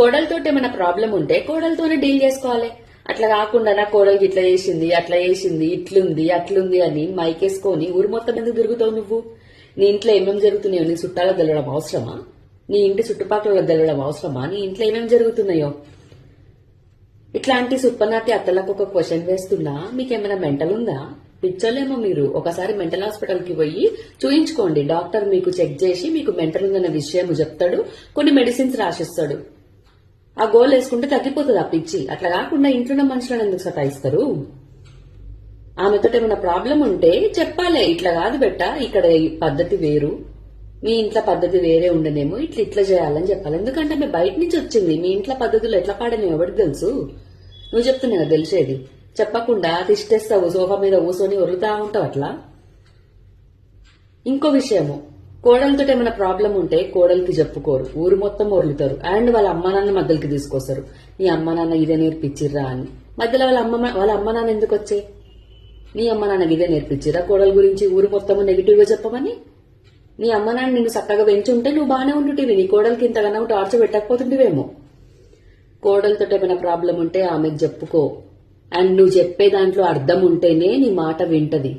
కోడలతో ఏమైనా ప్రాబ్లం ఉంటే కోడలతోనే డీల్ చేసుకోవాలి. అట్లా కాకుండా నా కోడలికి ఇట్లా చేసింది, అట్లా చేసింది, ఇట్లుంది అట్లుంది అని మైకేసుకొని ఊరు మొత్తం ఎందుకు తిరుగుతావు నువ్వు? నీ ఇంట్లో ఏమేమి జరుగుతున్నాయో నీ చుట్టాలకు తెలవడం అవసరమా? నీ ఇంటి చుట్టుపక్కల తెలవడం అవసరమా? నీ ఇంట్లో ఏమేమి జరుగుతున్నాయో? ఇట్లాంటి సుప్పనాటి అత్తలకు ఒక క్వశ్చన్ వేస్తున్నా మీకేమైనా మెంటల్ ఉందా? పిచ్చోలేమో మీరు. ఒకసారి మెంటల్ హాస్పిటల్ కి పోయి చూయించుకోండి. డాక్టర్ మీకు చెక్ చేసి మీకు మెంటల్ ఉందన్న విషయం చెప్తాడు, కొన్ని మెడిసిన్స్ రాసిస్తాడు. ఆ గోల్ వేసుకుంటే తగ్గిపోతుంది ఆ పిచ్చి. అట్లా కాకుండా ఇంట్లో మనుషులను ఎందుకు సతాయిస్తారు? ఆమెతో ఏమైనా ప్రాబ్లం ఉంటే చెప్పాలే, ఇట్లా కాదు బెట్ట, ఇక్కడ ఈ పద్ధతి వేరు, మీ ఇంట్లో పద్ధతి వేరే ఉండనేమో, ఇట్లా ఇట్లా చేయాలని చెప్పాలి. ఎందుకంటే ఆమె బయట నుంచి వచ్చింది. మీ ఇంట్లో పద్ధతులు ఎట్లా పాడని ఎవరికి తెలుసు? నువ్వు చెప్తున్నా తెలిసేది. చెప్పకుండా తిష్టేస్తావు, సోఫా మీద కూర్చొని ఒరుగుతా ఉంటావు అట్లా. ఇంకో విషయము, కోడలతో ఏమైనా ప్రాబ్లం ఉంటే కోడలికి చెప్పుకోరు, ఊరు మొత్తం ఒరులుతారు. అండ్ వాళ్ళ అమ్మ నాన్న మధ్యలోకి తీసుకొస్తారు. నీ అమ్మ నాన్న ఇదే నేర్పించిర్రా అని. మధ్యలో వాళ్ళ అమ్మ నాన్న ఎందుకు వచ్చే? నీ అమ్మ నాన్న ఇదే నేర్పించిర్రా కోడల గురించి ఊరు మొత్తము నెగిటివ్ గా చెప్పమని? నీ అమ్మ నాన్న నిన్ను చక్కగా పెంచి ఉంటే నువ్వు బానే ఉంటుంటివి. నీ కోడలికి ఇంతగానో టార్చర్ పెట్టకపోతుంటివేమో. కోడలతో ఏమైనా ప్రాబ్లం ఉంటే ఆమెకు చెప్పుకో. అండ్ నువ్వు చెప్పే దాంట్లో అర్థం ఉంటేనే నీ మాట వింటది.